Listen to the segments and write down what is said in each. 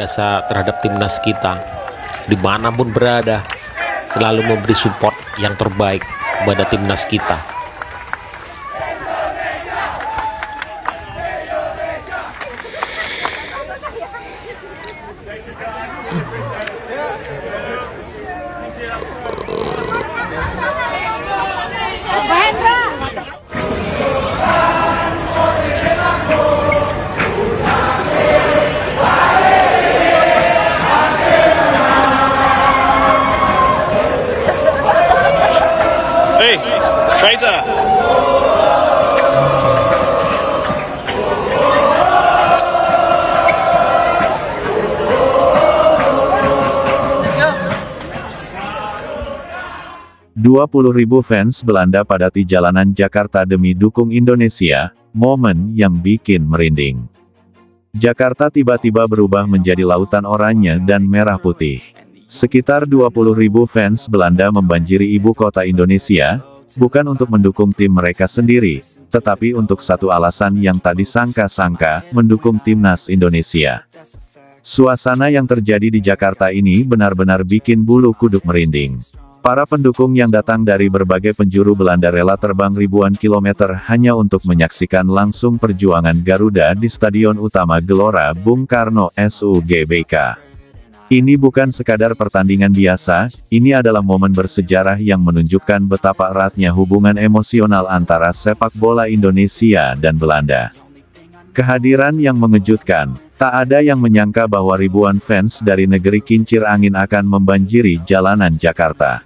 biasa terhadap timnas kita. Dimanapun berada, selalu memberi support yang terbaik kepada timnas kita. Hey, traitor! Ribu fans Belanda padati jalanan Jakarta demi dukung Indonesia, momen yang bikin merinding. Jakarta tiba-tiba berubah menjadi lautan oranye dan merah putih. Sekitar 20.000 fans Belanda membanjiri ibu kota Indonesia, bukan untuk mendukung tim mereka sendiri, tetapi untuk satu alasan yang tak disangka-sangka, mendukung timnas Indonesia. Suasana yang terjadi di Jakarta ini benar-benar bikin bulu kuduk merinding. Para pendukung yang datang dari berbagai penjuru Belanda rela terbang ribuan kilometer hanya untuk menyaksikan langsung perjuangan Garuda di Stadion Utama Gelora Bung Karno SUGBK. Ini bukan sekadar pertandingan biasa, ini adalah momen bersejarah yang menunjukkan betapa eratnya hubungan emosional antara sepak bola Indonesia dan Belanda. Kehadiran yang mengejutkan, tak ada yang menyangka bahwa ribuan fans dari negeri kincir angin akan membanjiri jalanan Jakarta.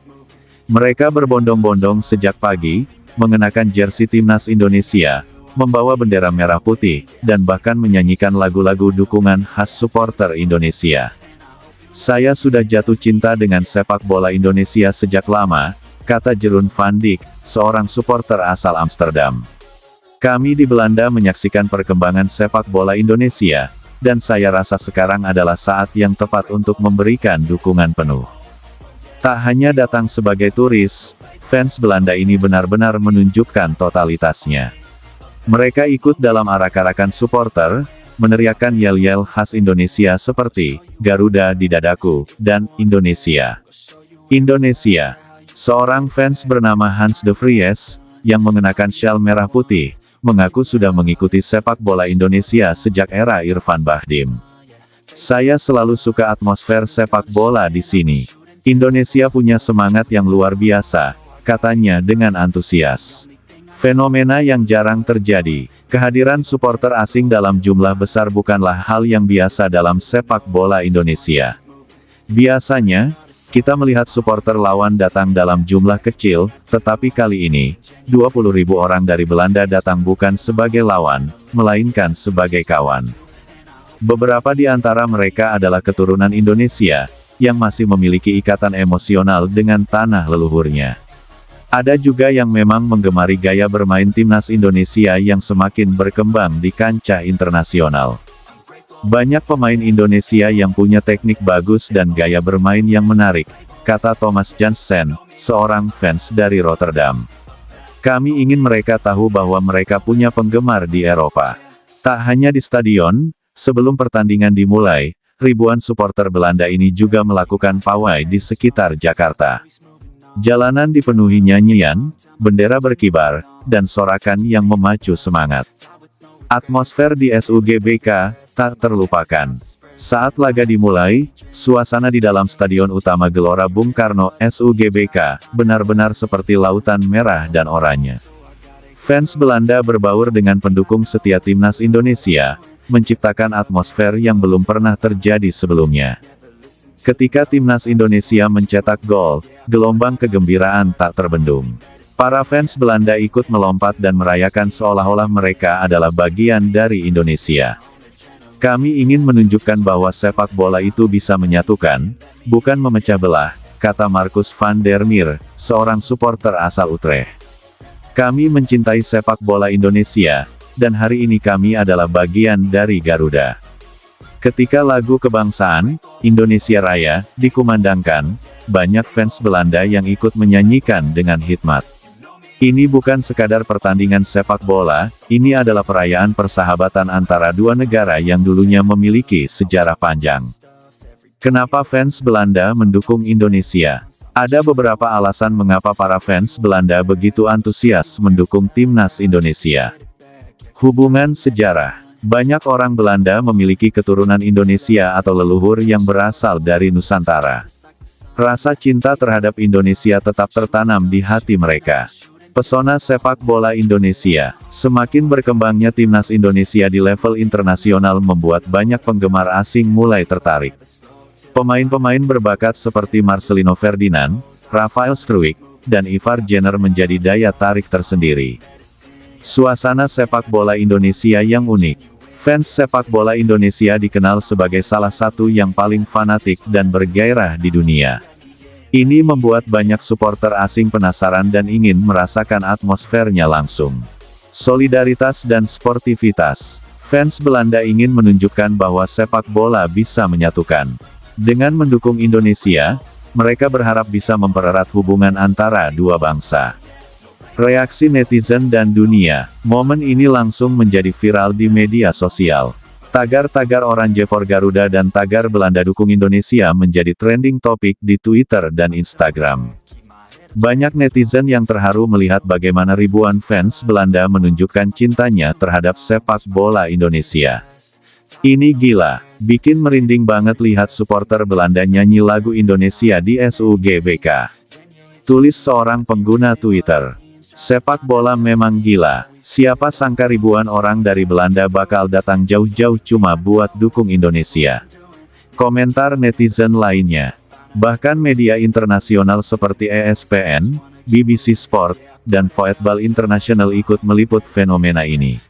Mereka berbondong-bondong sejak pagi, mengenakan jersey timnas Indonesia, membawa bendera merah putih, dan bahkan menyanyikan lagu-lagu dukungan khas supporter Indonesia. Saya sudah jatuh cinta dengan sepak bola Indonesia sejak lama, kata Jeroen van Dijk, seorang supporter asal Amsterdam. Kami di Belanda menyaksikan perkembangan sepak bola Indonesia, dan saya rasa sekarang adalah saat yang tepat untuk memberikan dukungan penuh. Tak hanya datang sebagai turis, fans Belanda ini benar-benar menunjukkan totalitasnya. Mereka ikut dalam arak-arakan supporter, meneriakkan yel-yel khas Indonesia seperti, Garuda di dadaku, dan, Indonesia. Indonesia. Seorang fans bernama Hans de Vries, yang mengenakan syal merah putih, mengaku sudah mengikuti sepak bola Indonesia sejak era Irfan Bahdim. Saya selalu suka atmosfer sepak bola di sini. Indonesia punya semangat yang luar biasa, katanya dengan antusias. Fenomena yang jarang terjadi, kehadiran supporter asing dalam jumlah besar bukanlah hal yang biasa dalam sepak bola Indonesia. Biasanya, kita melihat supporter lawan datang dalam jumlah kecil, tetapi kali ini, 20.000 orang dari Belanda datang bukan sebagai lawan, melainkan sebagai kawan. Beberapa di antara mereka adalah keturunan Indonesia, yang masih memiliki ikatan emosional dengan tanah leluhurnya. Ada juga yang memang menggemari gaya bermain timnas Indonesia yang semakin berkembang di kancah internasional. Banyak pemain Indonesia yang punya teknik bagus dan gaya bermain yang menarik, kata Thomas Jansen, seorang fans dari Rotterdam. Kami ingin mereka tahu bahwa mereka punya penggemar di Eropa. Tak hanya di stadion, sebelum pertandingan dimulai, ribuan supporter Belanda ini juga melakukan pawai di sekitar Jakarta. Jalanan dipenuhi nyanyian, bendera berkibar, dan sorakan yang memacu semangat. Atmosfer di SUGBK tak terlupakan. Saat laga dimulai, suasana di dalam Stadion Utama Gelora Bung Karno SUGBK benar-benar seperti lautan merah dan oranye. Fans Belanda berbaur dengan pendukung setia timnas Indonesia, menciptakan atmosfer yang belum pernah terjadi sebelumnya. Ketika timnas Indonesia mencetak gol, gelombang kegembiraan tak terbendung. Para fans Belanda ikut melompat dan merayakan seolah-olah mereka adalah bagian dari Indonesia. Kami ingin menunjukkan bahwa sepak bola itu bisa menyatukan, bukan memecah belah, kata Marcus van der Meer, seorang supporter asal Utrecht. Kami mencintai sepak bola Indonesia, dan hari ini kami adalah bagian dari Garuda. Ketika lagu kebangsaan, Indonesia Raya, dikumandangkan, banyak fans Belanda yang ikut menyanyikan dengan hikmat. Ini bukan sekadar pertandingan sepak bola, ini adalah perayaan persahabatan antara dua negara yang dulunya memiliki sejarah panjang. Kenapa fans Belanda mendukung Indonesia? Ada beberapa alasan mengapa para fans Belanda begitu antusias mendukung timnas Indonesia. Hubungan sejarah. Banyak orang Belanda memiliki keturunan Indonesia atau leluhur yang berasal dari Nusantara. Rasa cinta terhadap Indonesia tetap tertanam di hati mereka. Pesona sepak bola Indonesia. Semakin berkembangnya timnas Indonesia di level internasional membuat banyak penggemar asing mulai tertarik. Pemain-pemain berbakat seperti Marcelino Ferdinand, Rafael Struijk, dan Ivar Jenner menjadi daya tarik tersendiri. Suasana sepak bola Indonesia yang unik. Fans sepak bola Indonesia dikenal sebagai salah satu yang paling fanatik dan bergairah di dunia. Ini membuat banyak supporter asing penasaran dan ingin merasakan atmosfernya langsung. Solidaritas dan sportivitas. Fans Belanda ingin menunjukkan bahwa sepak bola bisa menyatukan. Dengan mendukung Indonesia, mereka berharap bisa mempererat hubungan antara dua bangsa. Reaksi netizen dan dunia. Momen ini langsung menjadi viral di media sosial. Tagar-tagar Oranje for Garuda dan tagar Belanda dukung Indonesia menjadi trending topik di Twitter dan Instagram. Banyak netizen yang terharu melihat bagaimana ribuan fans Belanda menunjukkan cintanya terhadap sepak bola Indonesia. Ini gila, bikin merinding banget lihat supporter Belanda nyanyi lagu Indonesia di SUGBK. Tulis seorang pengguna Twitter. Sepak bola memang gila, siapa sangka ribuan orang dari Belanda bakal datang jauh-jauh cuma buat dukung Indonesia. Komentar netizen lainnya. Bahkan media internasional seperti ESPN, BBC Sport, dan Voetbal International ikut meliput fenomena ini.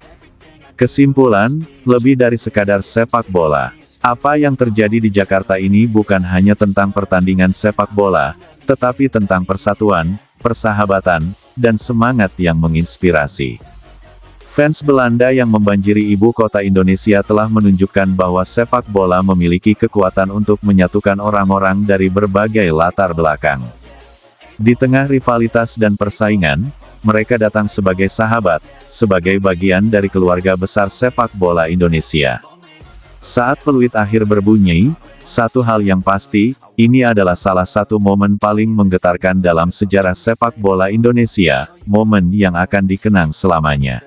Kesimpulan, lebih dari sekadar sepak bola. Apa yang terjadi di Jakarta ini bukan hanya tentang pertandingan sepak bola, tetapi tentang persatuan, persahabatan, dan semangat yang menginspirasi. Fans Belanda yang membanjiri ibu kota Indonesia telah menunjukkan bahwa sepak bola memiliki kekuatan untuk menyatukan orang-orang dari berbagai latar belakang. Di tengah rivalitas dan persaingan, mereka datang sebagai sahabat, sebagai bagian dari keluarga besar sepak bola Indonesia. Saat peluit akhir berbunyi, satu hal yang pasti, ini adalah salah satu momen paling menggetarkan dalam sejarah sepak bola Indonesia, momen yang akan dikenang selamanya.